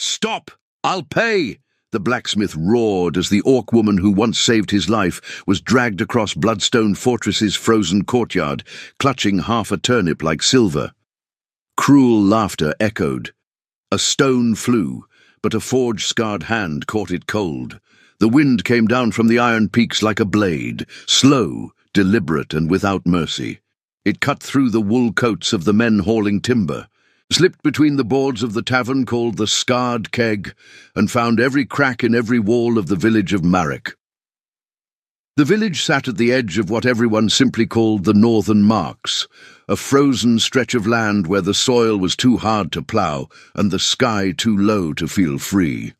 "Stop! I'll pay!" the blacksmith roared as the orc woman who once saved his life was dragged across Bloodstone Fortress's frozen courtyard, clutching half a turnip like silver. Cruel laughter echoed. A stone flew, but a forge-scarred hand caught it cold. The wind came down from the iron peaks like a blade, slow, deliberate, and without mercy. It cut through the wool coats of the men hauling timber, slipped between the boards of the tavern called the Scarred Keg, and found every crack in every wall of the village of Marek. The village sat at the edge of what everyone simply called the Northern Marks, a frozen stretch of land where the soil was too hard to plough and the sky too low to feel free.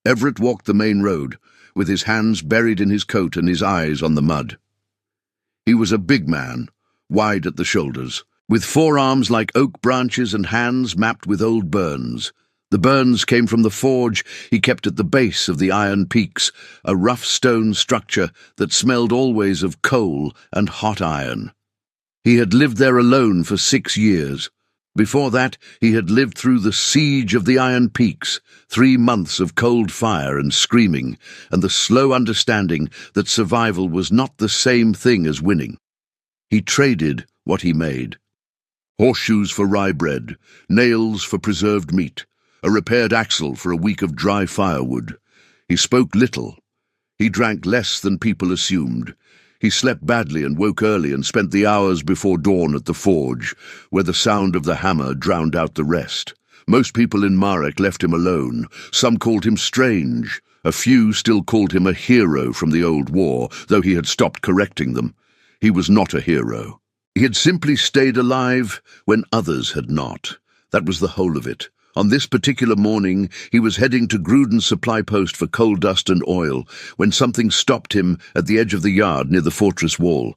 Everett walked the main road, with his hands buried in his coat and his eyes on the mud. He was a big man, wide at the shoulders, with forearms like oak branches and hands mapped with old burns. The burns came from the forge he kept at the base of the iron peaks, a rough stone structure that smelled always of coal and hot iron. He had lived there alone for 6 years. Before that, he had lived through the siege of the Iron Peaks, 3 months of cold fire and screaming, and the slow understanding that survival was not the same thing as winning. He traded what he made. Horseshoes for rye bread, nails for preserved meat, a repaired axle for a week of dry firewood. He spoke little. He drank less than people assumed. He slept badly and woke early and spent the hours before dawn at the forge, where the sound of the hammer drowned out the rest. Most people in Marek left him alone. Some called him strange. A few still called him a hero from the old war, though he had stopped correcting them. He was not a hero. He had simply stayed alive when others had not. That was the whole of it. On this particular morning, he was heading to Gruden's supply post for coal dust and oil, when something stopped him at the edge of the yard near the fortress wall.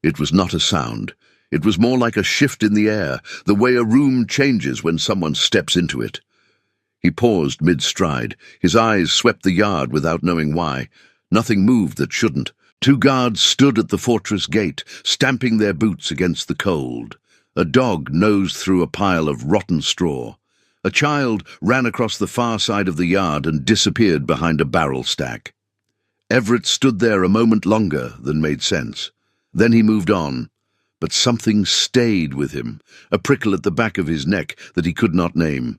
It was not a sound. It was more like a shift in the air, the way a room changes when someone steps into it. He paused mid-stride. His eyes swept the yard without knowing why. Nothing moved that shouldn't. 2 guards stood at the fortress gate, stamping their boots against the cold. A dog nosed through a pile of rotten straw. A child ran across the far side of the yard and disappeared behind a barrel stack. Everett stood there a moment longer than made sense. Then he moved on, but something stayed with him, a prickle at the back of his neck that he could not name.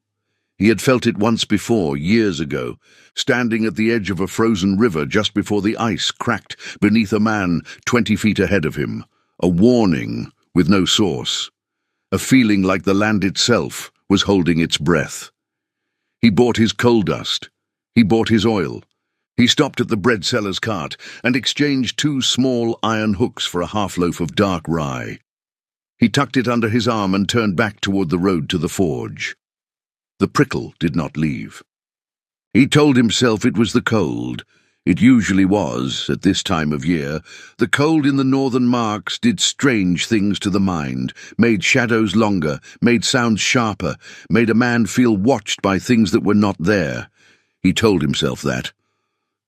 He had felt it once before, years ago, standing at the edge of a frozen river just before the ice cracked beneath a man 20 feet ahead of him. A warning with no source. A feeling like the land itself was holding its breath. He bought his coal dust. He bought his oil. He stopped at the bread seller's cart and exchanged 2 small iron hooks for a half-loaf of dark rye. He tucked it under his arm and turned back toward the road to the forge. The prickle did not leave. He told himself it was the cold. It usually was, at this time of year. The cold in the northern marks did strange things to the mind, made shadows longer, made sounds sharper, made a man feel watched by things that were not there. He told himself that.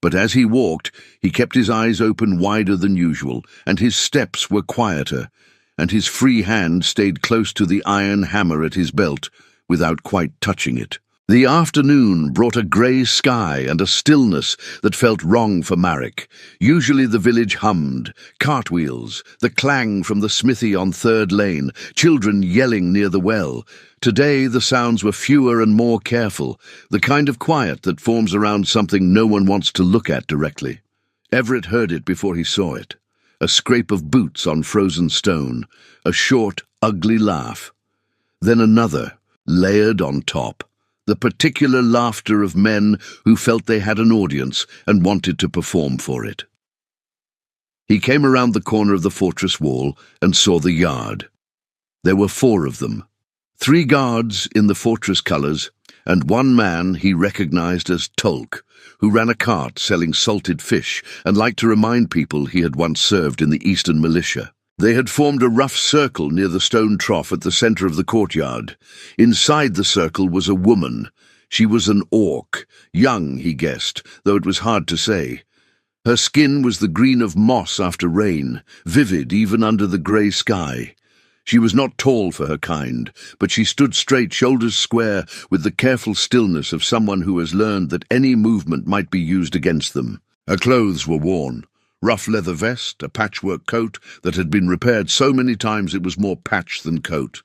But as he walked, he kept his eyes open wider than usual, and his steps were quieter, and his free hand stayed close to the iron hammer at his belt, without quite touching it. The afternoon brought a grey sky and a stillness that felt wrong for Marek. Usually the village hummed, cartwheels, the clang from the smithy on 3rd Lane, children yelling near the well. Today the sounds were fewer and more careful, the kind of quiet that forms around something no one wants to look at directly. Everett heard it before he saw it. A scrape of boots on frozen stone, a short, ugly laugh. Then another, layered on top. The particular laughter of men who felt they had an audience and wanted to perform for it. He came around the corner of the fortress wall and saw the yard. There were 4 of them. 3 guards in the fortress colours, and 1 man he recognized as Tolk, who ran a cart selling salted fish and liked to remind people he had once served in the Eastern Militia. They had formed a rough circle near the stone trough at the centre of the courtyard. Inside the circle was a woman. She was an orc, young, he guessed, though it was hard to say. Her skin was the green of moss after rain, vivid even under the grey sky. She was not tall for her kind, but she stood straight, shoulders square, with the careful stillness of someone who has learned that any movement might be used against them. Her clothes were worn. Rough leather vest, a patchwork coat that had been repaired so many times it was more patch than coat.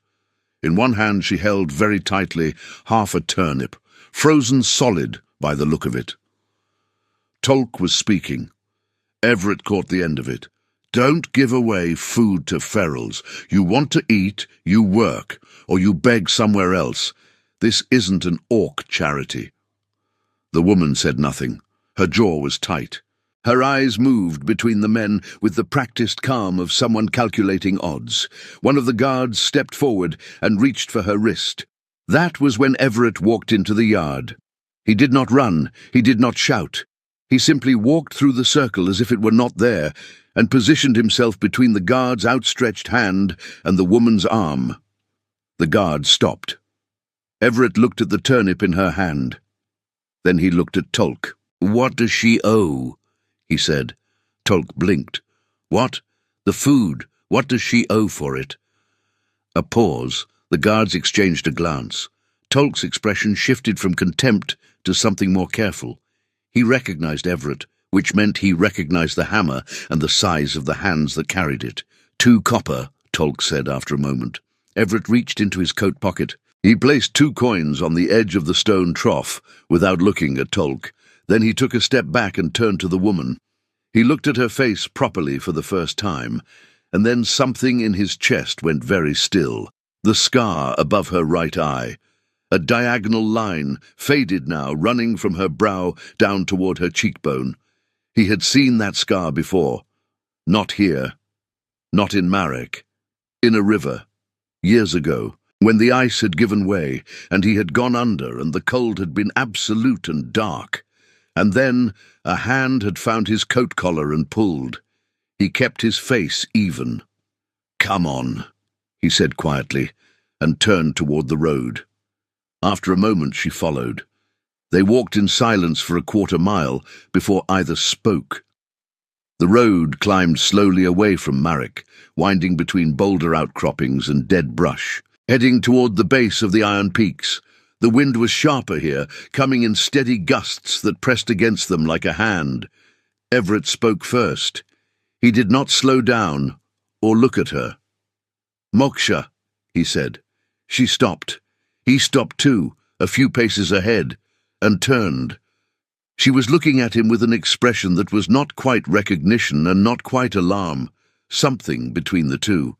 In one hand she held very tightly half a turnip, frozen solid by the look of it. Tolk was speaking. Everett caught the end of it. "Don't give away food to ferals. You want to eat, you work, or you beg somewhere else. This isn't an orc charity." The woman said nothing. Her jaw was tight. Her eyes moved between the men with the practiced calm of someone calculating odds. One of the guards stepped forward and reached for her wrist. That was when Everett walked into the yard. He did not run, he did not shout. He simply walked through the circle as if it were not there, and positioned himself between the guard's outstretched hand and the woman's arm. The guard stopped. Everett looked at the turnip in her hand. Then he looked at Tolk. "What does she owe?" he said. Tolk blinked. "What? The food. What does she owe for it?" A pause. The guards exchanged a glance. Tolk's expression shifted from contempt to something more careful. He recognized Everett, which meant he recognized the hammer and the size of the hands that carried it. "2 copper, Tolk said after a moment. Everett reached into his coat pocket. He placed 2 coins on the edge of the stone trough without looking at Tolk. Then he took a step back and turned to the woman. He looked at her face properly for the first time, and then something in his chest went very still. The scar above her right eye. A diagonal line, faded now, running from her brow down toward her cheekbone. He had seen that scar before. Not here. Not in Marek. In a river. Years ago, when the ice had given way, and he had gone under, and the cold had been absolute and dark. And then a hand had found his coat collar and pulled. He kept his face even. "Come on," he said quietly, and turned toward the road. After a moment she followed. They walked in silence for a 1/4 mile before either spoke. The road climbed slowly away from Marek, winding between boulder outcroppings and dead brush, heading toward the base of the Iron Peaks. The wind was sharper here, coming in steady gusts that pressed against them like a hand. Everett spoke first. He did not slow down or look at her. "Moksha," he said. She stopped. He stopped too, a few paces ahead, and turned. She was looking at him with an expression that was not quite recognition and not quite alarm, something between the two.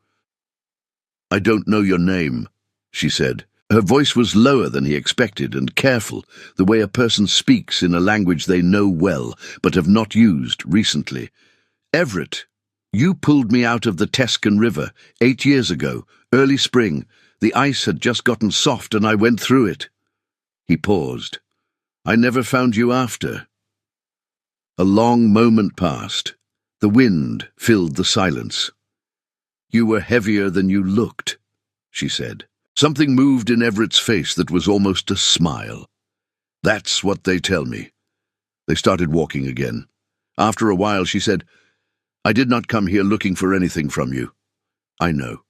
"I don't know your name," she said. Her voice was lower than he expected and careful, the way a person speaks in a language they know well but have not used recently. "Everett, you pulled me out of the Tescan River 8 years ago, early spring. The ice had just gotten soft and I went through it." He paused. "I never found you after." A long moment passed. The wind filled the silence. "You were heavier than you looked," she said. Something moved in Everett's face that was almost a smile. "That's what they tell me." They started walking again. After a while she said, "I did not come here looking for anything from you. I know.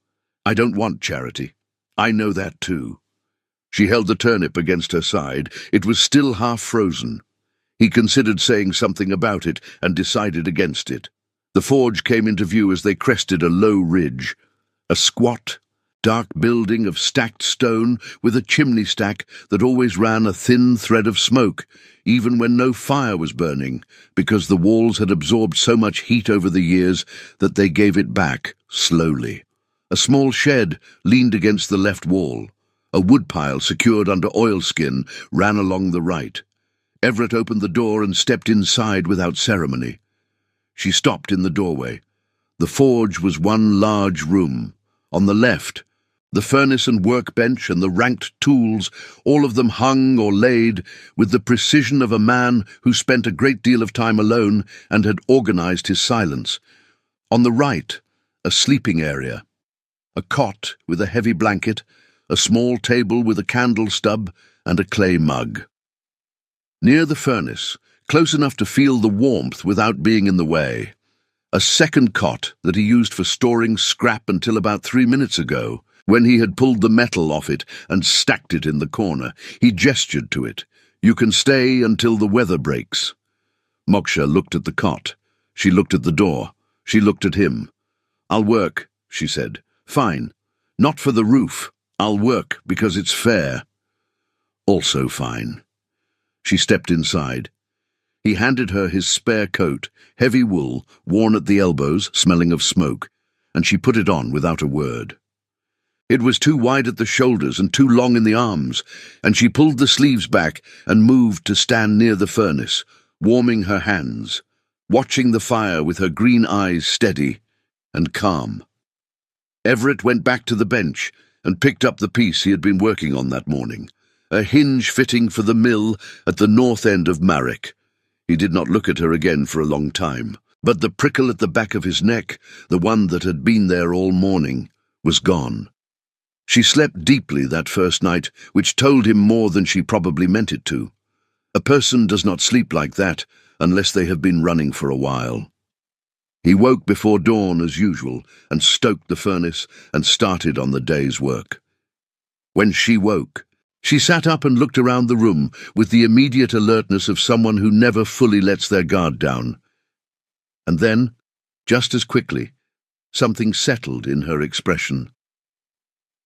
I don't want charity. I know that too." She held the turnip against her side. It was still half frozen. He considered saying something about it and decided against it. The forge came into view as they crested a low ridge. A squat, dark building of stacked stone with a chimney stack that always ran a thin thread of smoke, even when no fire was burning, because the walls had absorbed so much heat over the years that they gave it back slowly. A small shed leaned against the left wall. A woodpile secured under oilskin ran along the right. Everett opened the door and stepped inside without ceremony. She stopped in the doorway. The forge was one large room. On the left, the furnace and workbench and the ranked tools, all of them hung or laid with the precision of a man who spent a great deal of time alone and had organized his silence. On the right, a sleeping area. A cot with a heavy blanket, a small table with a candle stub, and a clay mug. Near the furnace, close enough to feel the warmth without being in the way, A second cot that he used for storing scrap until about 3 minutes ago, when he had pulled the metal off it and stacked it in the corner. He gestured to it. "You can stay until the weather breaks." Moksha looked at the cot. She looked at the door. She looked at him. "I'll work," she said. "Fine. Not for the roof. I'll work because it's fair." "Also fine." She stepped inside. He handed her his spare coat, heavy wool, worn at the elbows, smelling of smoke, and she put it on without a word. It was too wide at the shoulders and too long in the arms, and she pulled the sleeves back and moved to stand near the furnace, warming her hands, watching the fire with her green eyes steady and calm. Everett went back to the bench and picked up the piece he had been working on that morning, a hinge fitting for the mill at the north end of Marrick. He did not look at her again for a long time, but the prickle at the back of his neck, the one that had been there all morning, was gone. She slept deeply that first night, which told him more than she probably meant it to. A person does not sleep like that unless they have been running for a while. He woke before dawn as usual and stoked the furnace and started on the day's work. When she woke, she sat up and looked around the room with the immediate alertness of someone who never fully lets their guard down. And then, just as quickly, something settled in her expression.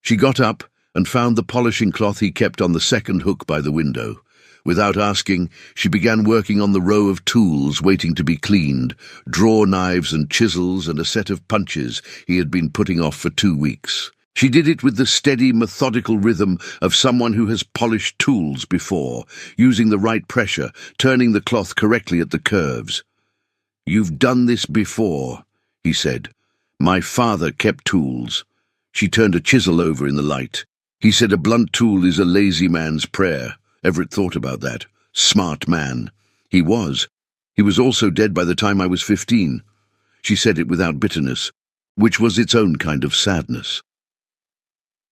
She got up and found the polishing cloth he kept on the second hook by the window. Without asking, she began working on the row of tools waiting to be cleaned, drawer knives and chisels and a set of punches he had been putting off for 2 weeks. She did it with the steady, methodical rhythm of someone who has polished tools before, using the right pressure, turning the cloth correctly at the curves. "You've done this before," he said. "My father kept tools." She turned a chisel over in the light. He said a blunt tool is a lazy man's prayer. Everett thought about that. Smart man. He was. He was also dead by the time I was 15. She said it without bitterness, which was its own kind of sadness.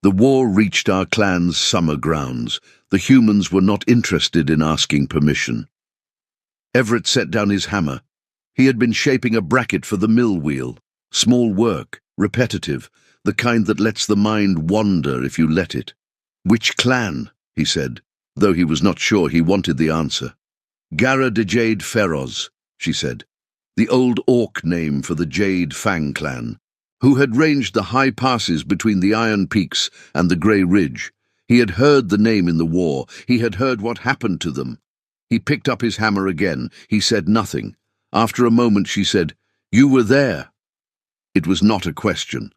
The war reached our clan's summer grounds. The humans were not interested in asking permission. Everett set down his hammer. He had been shaping a bracket for the mill wheel. Small work, repetitive, the kind that lets the mind wander if you let it. "Which clan?" he said, though he was not sure he wanted the answer. "Gara de Jade Feroz," she said, the old Orc name for the Jade Fang clan, who had ranged the high passes between the Iron Peaks and the Grey Ridge. He had heard the name in the war. He had heard what happened to them. He picked up his hammer again. He said nothing. After a moment she said, "You were there." It was not a question.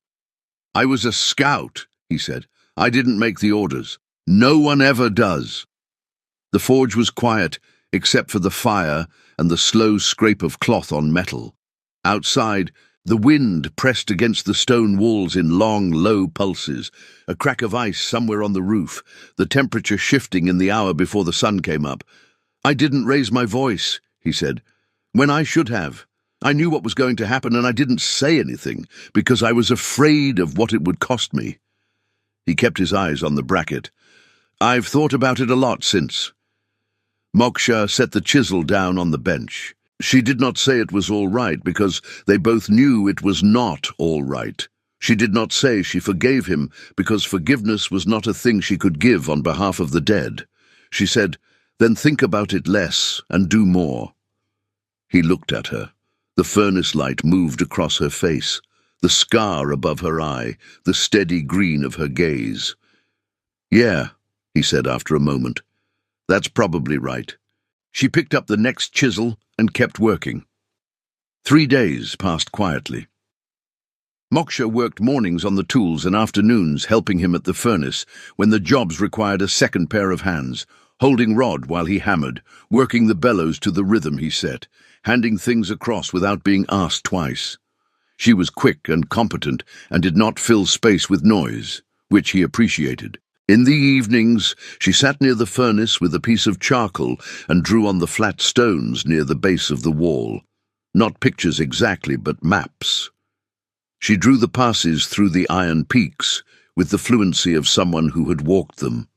"I was a scout," he said. "I didn't make the orders. No one ever does." The forge was quiet, except for the fire and the slow scrape of cloth on metal. Outside, the wind pressed against the stone walls in long, low pulses, a crack of ice somewhere on the roof, the temperature shifting in the hour before the sun came up. "I didn't raise my voice," he said, "when I should have. I knew what was going to happen and I didn't say anything because I was afraid of what it would cost me." He kept his eyes on the bracket. "I've thought about it a lot since." Moksha set the chisel down on the bench. She did not say it was all right because they both knew it was not all right. She did not say she forgave him because forgiveness was not a thing she could give on behalf of the dead. She said, "Then think about it less and do more." He looked at her. The furnace light moved across her face, the scar above her eye, the steady green of her gaze. "Yeah," he said after a moment. "That's probably right." She picked up the next chisel and kept working. 3 days passed quietly. Moksha worked mornings on the tools and afternoons helping him at the furnace when the jobs required a second pair of hands, holding rod while he hammered, working the bellows to the rhythm he set, handing things across without being asked twice. She was quick and competent and did not fill space with noise, which he appreciated. In the evenings, she sat near the furnace with a piece of charcoal and drew on the flat stones near the base of the wall. Not pictures exactly, but maps. She drew the passes through the Iron Peaks with the fluency of someone who had walked them.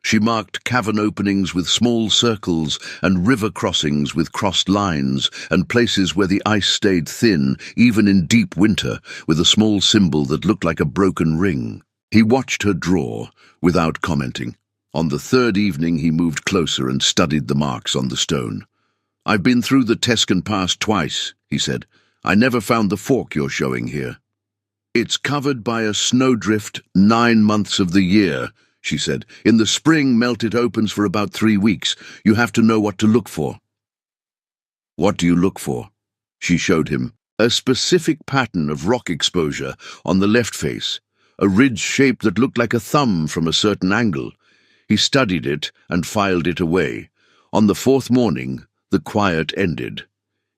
She marked cavern openings with small circles and river crossings with crossed lines and places where the ice stayed thin, even in deep winter, with a small symbol that looked like a broken ring. He watched her draw, without commenting. On the third evening he moved closer and studied the marks on the stone. "I've been through the Tescan Pass twice," he said. "I never found the fork you're showing here." "It's covered by a snowdrift 9 months of the year," she said. "In the spring, melt it opens for about 3 weeks. You have to know what to look for." "What do you look for?" She showed him. "A specific pattern of rock exposure on the left face, a ridge shape that looked like a thumb from a certain angle." He studied it and filed it away. On the 4th morning, the quiet ended.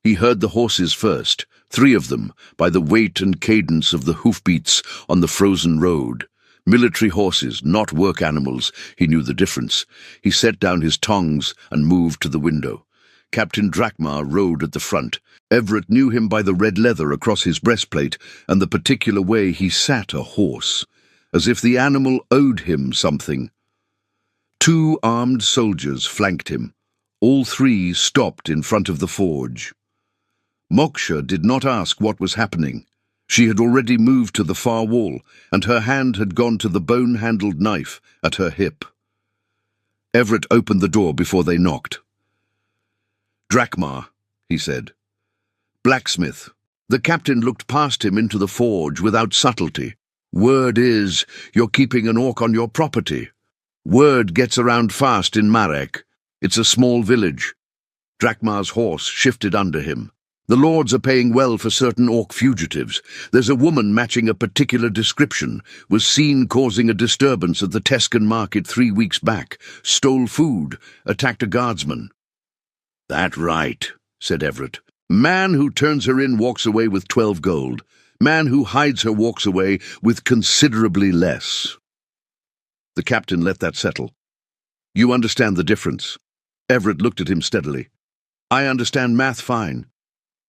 He heard the horses first, 3 of them, by the weight and cadence of the hoofbeats on the frozen road. Military horses, not work animals. He knew the difference. He set down his tongs and moved to the window. Captain Drakmar rode at the front. Everett knew him by the red leather across his breastplate and the particular way he sat a horse, as if the animal owed him something. 2 armed soldiers flanked him. All 3 stopped in front of the forge. Moksha did not ask what was happening. She had already moved to the far wall, and her hand had gone to the bone-handled knife at her hip. Everett opened the door before they knocked. "Drakmar," he said. "Blacksmith." The captain looked past him into the forge without subtlety. "Word is, you're keeping an orc on your property. Word gets around fast in Marek. It's a small village." Drakmar's horse shifted under him. "The lords are paying well for certain orc fugitives. There's a woman matching a particular description, was seen causing a disturbance at the Tescan market 3 weeks back, stole food, attacked a guardsman." "That right," said Everett. "Man who turns her in walks away with 12 gold. Man who hides her walks away with considerably less." The captain let that settle. "You understand the difference?" Everett looked at him steadily. "I understand math fine."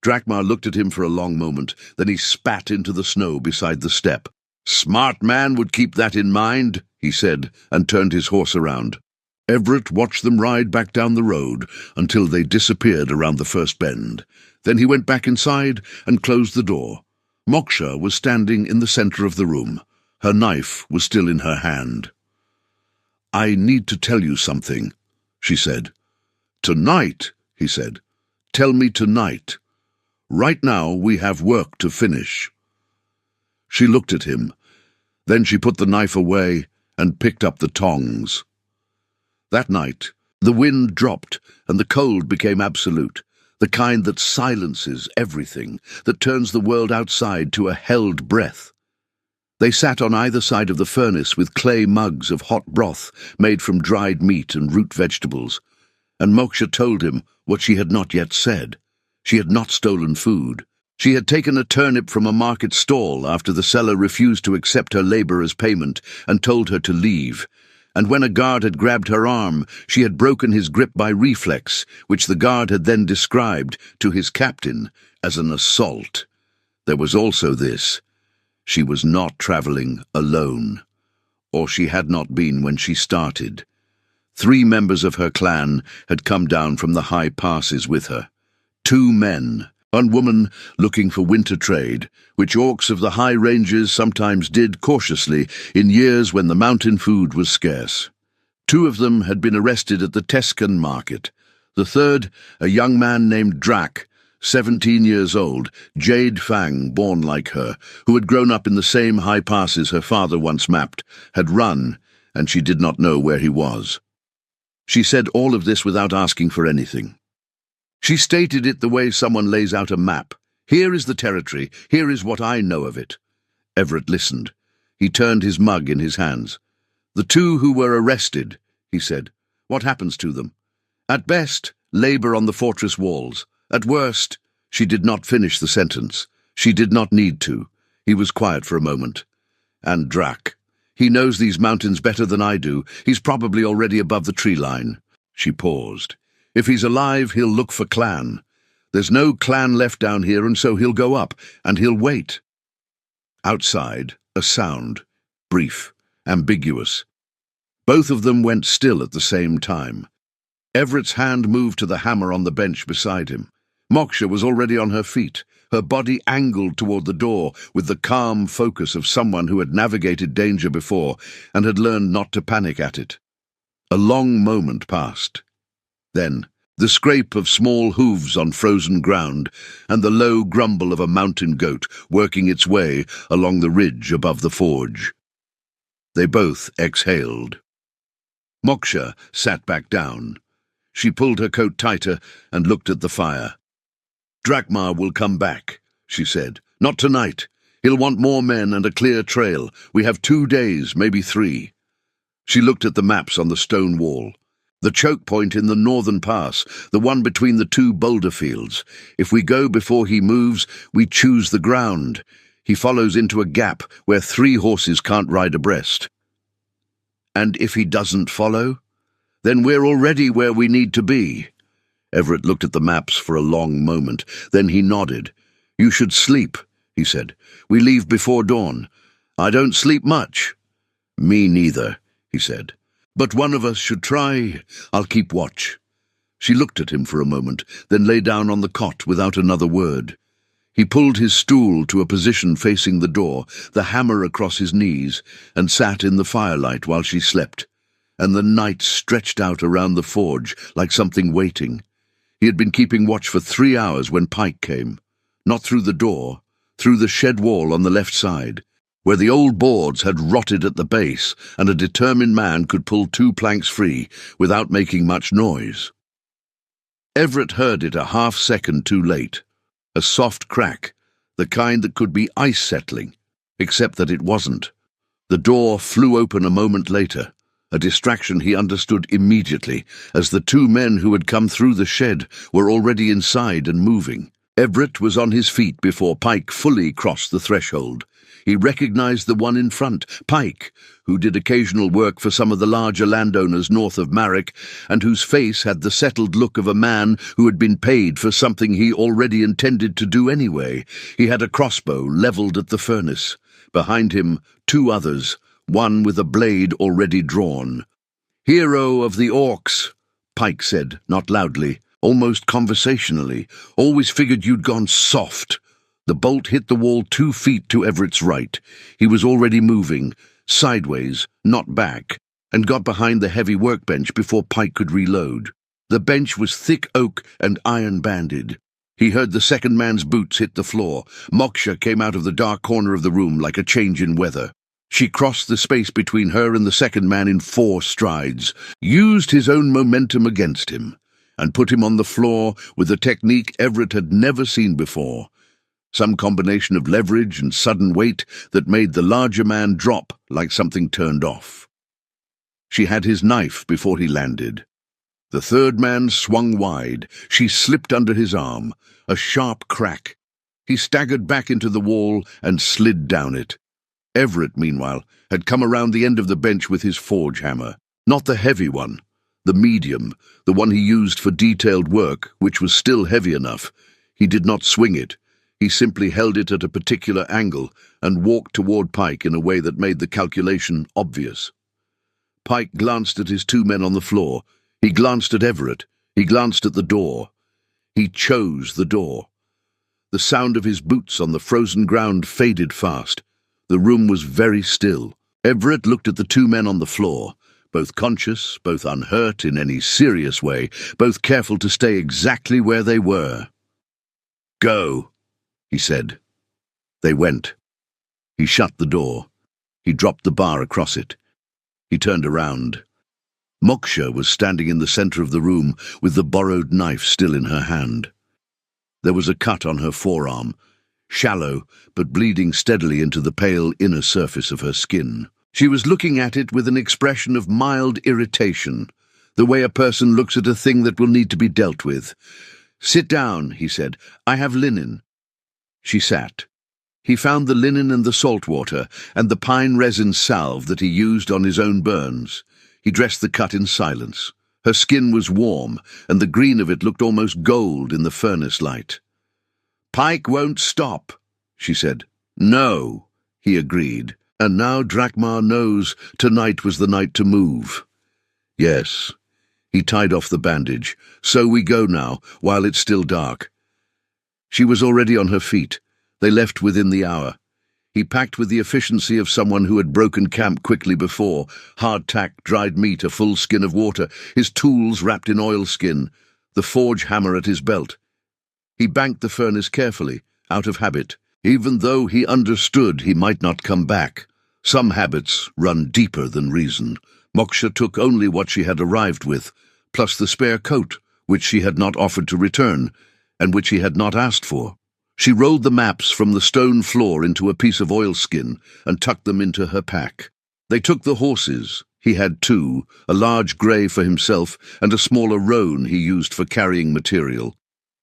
Drakmar looked at him for a long moment, then he spat into the snow beside the step. "Smart man would keep that in mind," he said, and turned his horse around. Everett watched them ride back down the road until they disappeared around the first bend. Then he went back inside and closed the door. Moksha was standing in the center of the room. Her knife was still in her hand. "I need to tell you something," she said. "Tonight," he said. "Tell me tonight. Right now we have work to finish." She looked at him. Then she put the knife away and picked up the tongs. That night, the wind dropped and the cold became absolute, the kind that silences everything, that turns the world outside to a held breath. They sat on either side of the furnace with clay mugs of hot broth made from dried meat and root vegetables, and Moksha told him what she had not yet said. She had not stolen food. She had taken a turnip from a market stall after the seller refused to accept her labor as payment and told her to leave. And when a guard had grabbed her arm, she had broken his grip by reflex, which the guard had then described to his captain as an assault. There was also this: she was not traveling alone. Or she had not been when she started. 3 members of her clan had come down from the high passes with her. 2 men, 1 woman looking for winter trade, which orcs of the high ranges sometimes did cautiously in years when the mountain food was scarce. 2 of them had been arrested at the Tescan market. The third, a young man named Drak, 17 years old, Jade Fang, born like her, who had grown up in the same high passes her father once mapped, had run, and she did not know where he was. She said all of this without asking for anything. She stated it the way someone lays out a map. "Here is the territory. Here is what I know of it." Everett listened. He turned his mug in his hands. "The 2 who were arrested," he said. "What happens to them?" "At best, labor on the fortress walls. At worst—" She did not finish the sentence. She did not need to. He was quiet for a moment. "And Drak. He knows these mountains better than I do. He's probably already above the tree line." She paused. "If he's alive, he'll look for clan. There's no clan left down here, and so he'll go up, and he'll wait." Outside, a sound, brief, ambiguous. Both of them went still at the same time. Everett's hand moved to the hammer on the bench beside him. Moksha was already on her feet, her body angled toward the door with the calm focus of someone who had navigated danger before and had learned not to panic at it. A long moment passed. Then, the scrape of small hooves on frozen ground and the low grumble of a mountain goat working its way along the ridge above the forge. They both exhaled. Moksha sat back down. She pulled her coat tighter and looked at the fire. "Drakmar will come back," she said. "Not tonight. He'll want more men and a clear trail. We have 2 days, maybe 3. She looked at the maps on the stone wall. The choke point in the northern pass, the one between the 2 boulder fields. If we go before he moves, we choose the ground. He follows into a gap where 3 horses can't ride abreast. And if he doesn't follow? Then we're already where we need to be." Everett looked at the maps for a long moment. Then he nodded. "You should sleep," he said. "We leave before dawn." "I don't sleep much." "Me neither," he said. "But one of us should try. I'll keep watch." She looked at him for a moment, then lay down on the cot without another word. He pulled his stool to a position facing the door, the hammer across his knees, and sat in the firelight while she slept. And the night stretched out around the forge like something waiting. He had been keeping watch for 3 hours when Pike came. Not through the door, through the shed wall on the left side, where the old boards had rotted at the base and a determined man could pull 2 planks free without making much noise. Everett heard it a half-second too late. A soft crack, the kind that could be ice settling, except that it wasn't. The door flew open a moment later, a distraction he understood immediately, as the 2 men who had come through the shed were already inside and moving. Everett was on his feet before Pike fully crossed the threshold. He recognized the one in front, Pike, who did occasional work for some of the larger landowners north of Marek, and whose face had the settled look of a man who had been paid for something he already intended to do anyway. He had a crossbow leveled at the furnace. Behind him, 2 others, one with a blade already drawn. "Hero of the orcs," Pike said, not loudly, almost conversationally. "Always figured you'd gone soft." The bolt hit the wall 2 feet to Everett's right. He was already moving, sideways, not back, and got behind the heavy workbench before Pike could reload. The bench was thick oak and iron-banded. He heard the second man's boots hit the floor. Moksha came out of the dark corner of the room like a change in weather. She crossed the space between her and the second man in 4 strides, used his own momentum against him, and put him on the floor with a technique Everett had never seen before. Some combination of leverage and sudden weight that made the larger man drop like something turned off. She had his knife before he landed. The third man swung wide. She slipped under his arm. A sharp crack. He staggered back into the wall and slid down it. Everett, meanwhile, had come around the end of the bench with his forge hammer. Not the heavy one, the medium, the one he used for detailed work, which was still heavy enough. He did not swing it. He simply held it at a particular angle and walked toward Pike in a way that made the calculation obvious. Pike glanced at his 2 men on the floor. He glanced at Everett. He glanced at the door. He chose the door. The sound of his boots on the frozen ground faded fast. The room was very still. Everett looked at the 2 men on the floor, both conscious, both unhurt in any serious way, both careful to stay exactly where they were. "Go," he said. They went. He shut the door. He dropped the bar across it. He turned around. Moksha was standing in the center of the room with the borrowed knife still in her hand. There was a cut on her forearm, shallow but bleeding steadily into the pale inner surface of her skin. She was looking at it with an expression of mild irritation, the way a person looks at a thing that will need to be dealt with. "Sit down," he said. "I have linen." She sat. He found the linen and the salt water and the pine resin salve that he used on his own burns. He dressed the cut in silence. Her skin was warm, and the green of it looked almost gold in the furnace light. "Pike won't stop," she said. "No," he agreed, And now Drakmar knows tonight was the night to move. Yes. He tied off the bandage. So we go now, while it's still dark. She was already on her feet. They left within the hour. He packed with the efficiency of someone who had broken camp quickly before, hardtack, dried meat, a full skin of water, his tools wrapped in oilskin, the forge hammer at his belt. He banked the furnace carefully, out of habit, even though he understood he might not come back. Some habits run deeper than reason. Moksha took only what she had arrived with, plus the spare coat, which she had not offered to return, and which he had not asked for. She rolled the maps from the stone floor into a piece of oilskin and tucked them into her pack. They took the horses. He had two, a large grey for himself and a smaller roan he used for carrying material,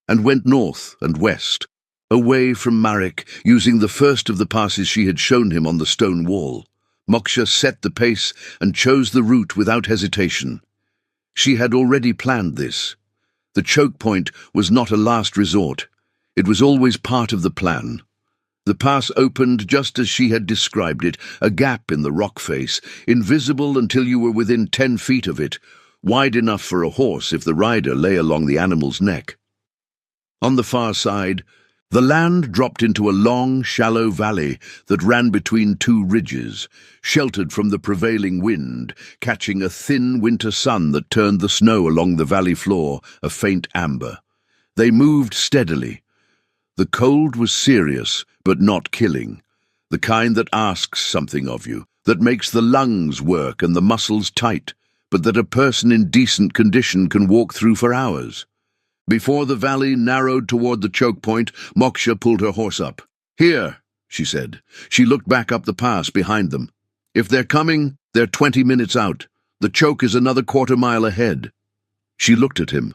and went north and west, away from Marek, using the first of the passes she had shown him on the stone wall. Moksha set the pace and chose the route without hesitation. She had already planned this. The choke point was not a last resort. It was always part of the plan. The pass opened just as she had described it, a gap in the rock face, invisible until you were within 10 feet of it, wide enough for a horse if the rider lay along the animal's neck. On the far side, the land dropped into a long, shallow valley that ran between two ridges, sheltered from the prevailing wind, catching a thin winter sun that turned the snow along the valley floor a faint amber. They moved steadily. The cold was serious, but not killing, the kind that asks something of you, that makes the lungs work and the muscles tight, but that a person in decent condition can walk through for hours. Before the valley narrowed toward the choke point, Moksha pulled her horse up. "Here," she said. She looked back up the pass behind them. "If they're coming, they're 20 minutes out. The choke is another quarter-mile ahead." She looked at him.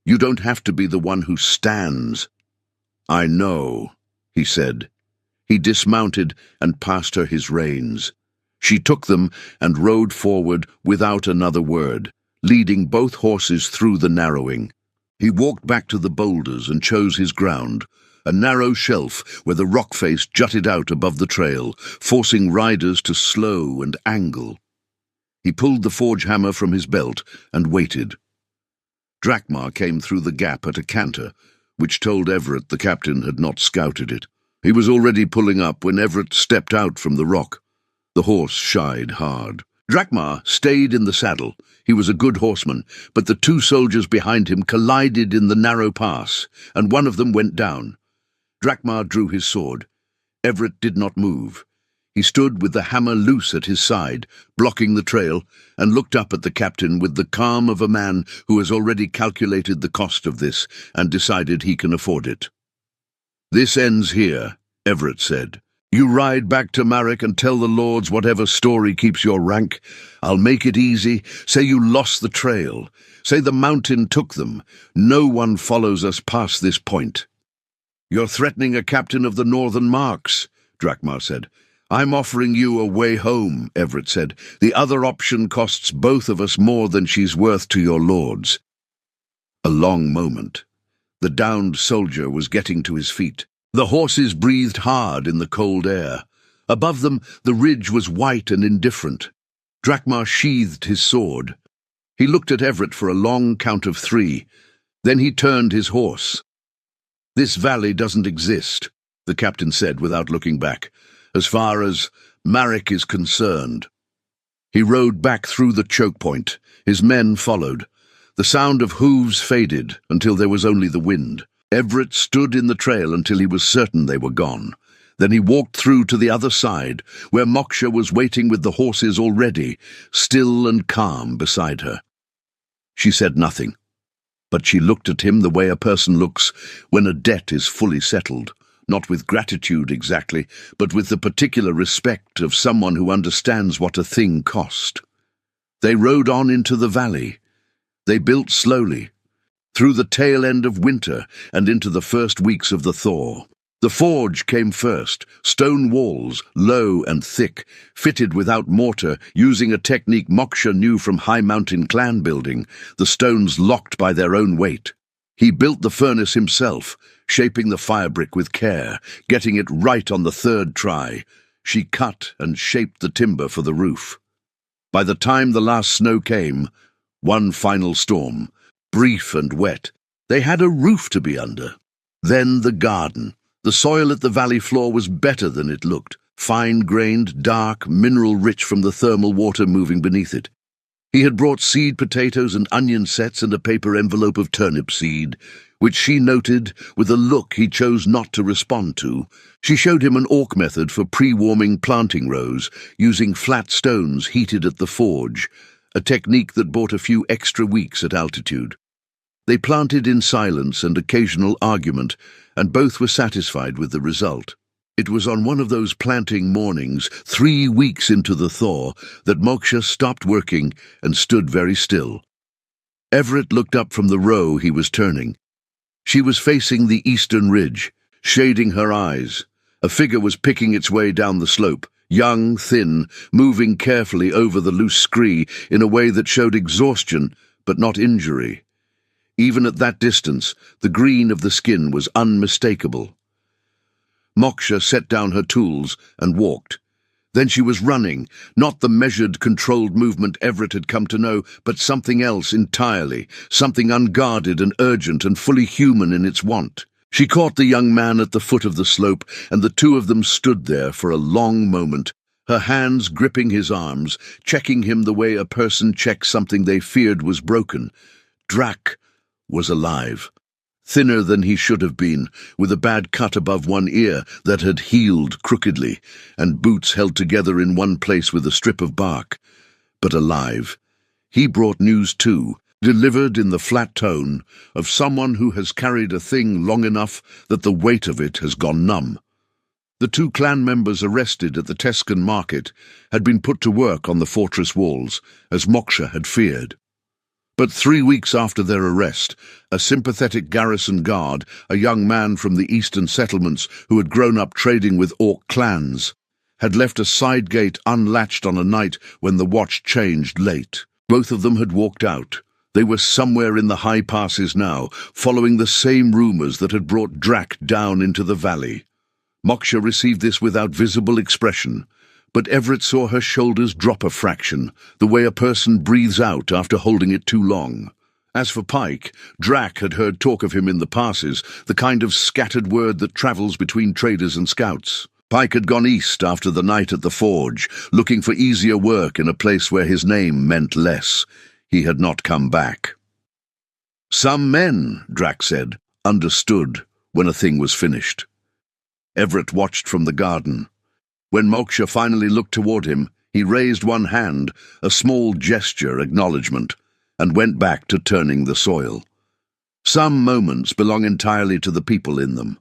"You don't have to be the one who stands." "I know," he said. He dismounted and passed her his reins. She took them and rode forward without another word, leading both horses through the narrowing. He walked back to the boulders and chose his ground, a narrow shelf where the rock face jutted out above the trail, forcing riders to slow and angle. He pulled the forge hammer from his belt and waited. Drakmar came through the gap at a canter, which told Everett the captain had not scouted it. He was already pulling up when Everett stepped out from the rock. The horse shied hard. Drakmar stayed in the saddle. He was a good horseman, but the two soldiers behind him collided in the narrow pass, and one of them went down. Drakmar drew his sword. Everett did not move. He stood with the hammer loose at his side, blocking the trail, and looked up at the captain with the calm of a man who has already calculated the cost of this and decided he can afford it. "This ends here," Everett said. "You ride back to Marek and tell the lords whatever story keeps your rank. I'll make it easy. Say you lost the trail. Say the mountain took them. No one follows us past this point." "You're threatening a captain of the Northern Marks," Drakmar said. "I'm offering you a way home," Everett said. "The other option costs both of us more than she's worth to your lords." A long moment. The downed soldier was getting to his feet. The horses breathed hard in the cold air. Above them, the ridge was white and indifferent. Drakmar sheathed his sword. He looked at Everett for a long count of 3. Then he turned his horse. "This valley doesn't exist," the captain said without looking back, "as far as Marek is concerned." He rode back through the choke point. His men followed. The sound of hooves faded until there was only the wind. Everett stood in the trail until he was certain they were gone. Then he walked through to the other side, where Moksha was waiting with the horses already, still and calm beside her. She said nothing, but she looked at him the way a person looks when a debt is fully settled, not with gratitude exactly, but with the particular respect of someone who understands what a thing cost. They rode on into the valley. They built slowly, through the tail end of winter and into the first weeks of the thaw. The forge came first, stone walls, low and thick, fitted without mortar, using a technique Moksha knew from high mountain clan building, the stones locked by their own weight. He built the furnace himself, shaping the firebrick with care, getting it right on the 3rd try. She cut and shaped the timber for the roof. By the time the last snow came, one final storm, brief and wet, they had a roof to be under. Then the garden. The soil at the valley floor was better than it looked, fine-grained, dark, mineral-rich from the thermal water moving beneath it. He had brought seed potatoes and onion sets and a paper envelope of turnip seed, which she noted with a look he chose not to respond to. She showed him an orc method for pre-warming planting rows, using flat stones heated at the forge, a technique that bought a few extra weeks at altitude. They planted in silence and occasional argument, and both were satisfied with the result. It was on one of those planting mornings, 3 weeks into the thaw, that Moksha stopped working and stood very still. Everett looked up from the row he was turning. She was facing the eastern ridge, shading her eyes. A figure was picking its way down the slope, young, thin, moving carefully over the loose scree in a way that showed exhaustion but not injury. Even at that distance, the green of the skin was unmistakable. Moksha set down her tools and walked. Then she was running, not the measured, controlled movement Everett had come to know, but something else entirely, something unguarded and urgent and fully human in its want. She caught the young man at the foot of the slope, and the two of them stood there for a long moment, her hands gripping his arms, checking him the way a person checks something they feared was broken. Drac was alive. Thinner than he should have been, with a bad cut above one ear that had healed crookedly, and boots held together in one place with a strip of bark. But alive. He brought news too, delivered in the flat tone of someone who has carried a thing long enough that the weight of it has gone numb. The 2 clan members arrested at the Tescan market had been put to work on the fortress walls, as Moksha had feared. But 3 weeks after their arrest, a sympathetic garrison guard, a young man from the eastern settlements who had grown up trading with orc clans, had left a side gate unlatched on a night when the watch changed late. Both of them had walked out. They were somewhere in the high passes now, following the same rumors that had brought Drac down into the valley. Moksha received this without visible expression, but Everett saw her shoulders drop a fraction, the way a person breathes out after holding it too long. As for Pike, Drac had heard talk of him in the passes, the kind of scattered word that travels between traders and scouts. Pike had gone east after the night at the forge, looking for easier work in a place where his name meant less. He had not come back. Some men, Drac said, understood when a thing was finished. Everett watched from the garden. When Moksha finally looked toward him, he raised one hand, a small gesture acknowledgement, and went back to turning the soil. Some moments belong entirely to the people in them.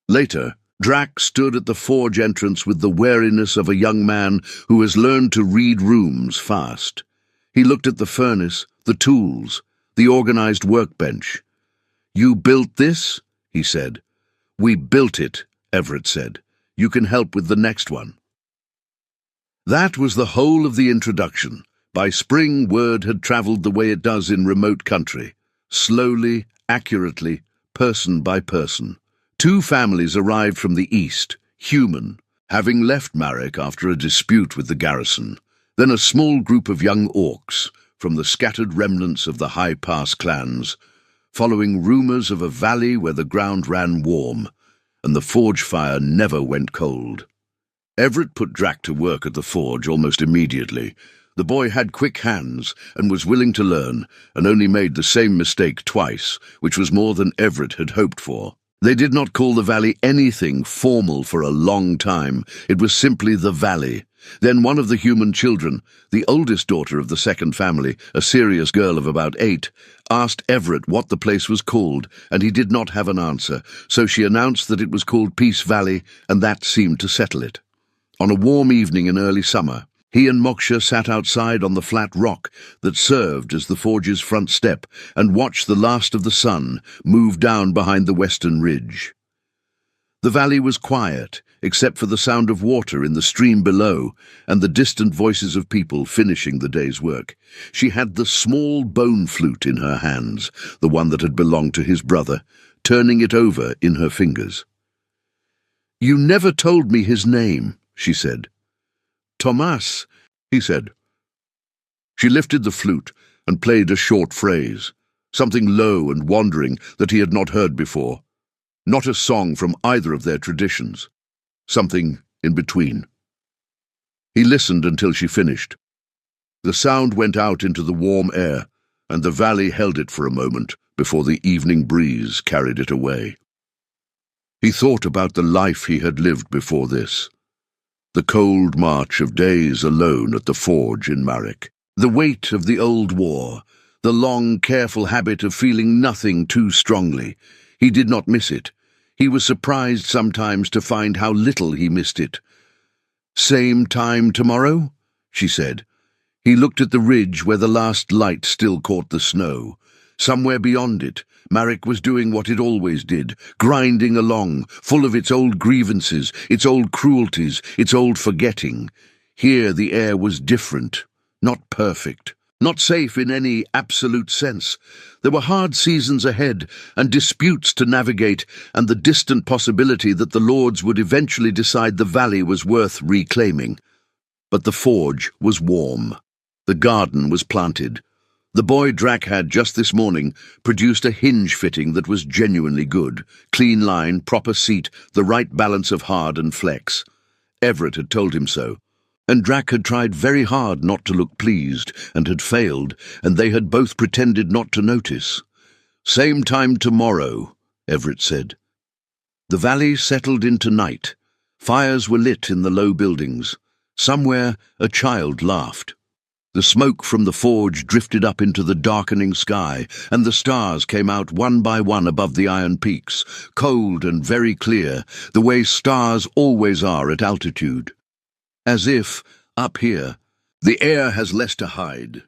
Later, Drac stood at the forge entrance with the wariness of a young man who has learned to read rooms fast. He looked at the furnace, the tools, the organized workbench. "You built this?" he said. "We built it," Everett said. "You can help with the next one." That was the whole of the introduction. By spring, word had travelled the way it does in remote country, slowly, accurately, person by person. 2 families arrived from the east, human, having left Marek after a dispute with the garrison. Then a small group of young orcs, from the scattered remnants of the High Pass clans, following rumours of a valley where the ground ran warm, and the forge fire never went cold. Everett put Drac to work at the forge almost immediately. The boy had quick hands and was willing to learn, and only made the same mistake twice, which was more than Everett had hoped for. They did not call the valley anything formal for a long time. It was simply the valley. Then one of the human children, the oldest daughter of the second family, a serious girl of about 8, asked Everett what the place was called, and he did not have an answer, so she announced that it was called Peace Valley, and that seemed to settle it. On a warm evening in early summer, he and Moksha sat outside on the flat rock that served as the forge's front step and watched the last of the sun move down behind the western ridge. The valley was quiet, except for the sound of water in the stream below and the distant voices of people finishing the day's work. She had the small bone flute in her hands, the one that had belonged to his brother, turning it over in her fingers. "You never told me his name," she said. Tomas, he said. She lifted the flute and played a short phrase, something low and wandering that he had not heard before. Not a song from either of their traditions. Something in between. He listened until she finished. The sound went out into the warm air, and the valley held it for a moment before the evening breeze carried it away. He thought about the life he had lived before this. The cold march of days alone at the forge in Marek. The weight of the old war. The long, careful habit of feeling nothing too strongly. He did not miss it. He was surprised sometimes to find how little he missed it. "Same time tomorrow?" she said. He looked at the ridge where the last light still caught the snow. Somewhere beyond it, Marek was doing what it always did, grinding along, full of its old grievances, its old cruelties, its old forgetting. Here the air was different, not perfect, not safe in any absolute sense. There were hard seasons ahead, and disputes to navigate, and the distant possibility that the lords would eventually decide the valley was worth reclaiming. But the forge was warm. The garden was planted. The boy Drac had just this morning produced a hinge fitting that was genuinely good. Clean line, proper seat, the right balance of hard and flex. Everett had told him so. And Drac had tried very hard not to look pleased, and had failed, and they had both pretended not to notice. "Same time tomorrow," Everett said. The valley settled into night. Fires were lit in the low buildings. Somewhere a child laughed. The smoke from the forge drifted up into the darkening sky, and the stars came out one by one above the iron peaks, cold and very clear, the way stars always are at altitude. As if, up here, the air has less to hide.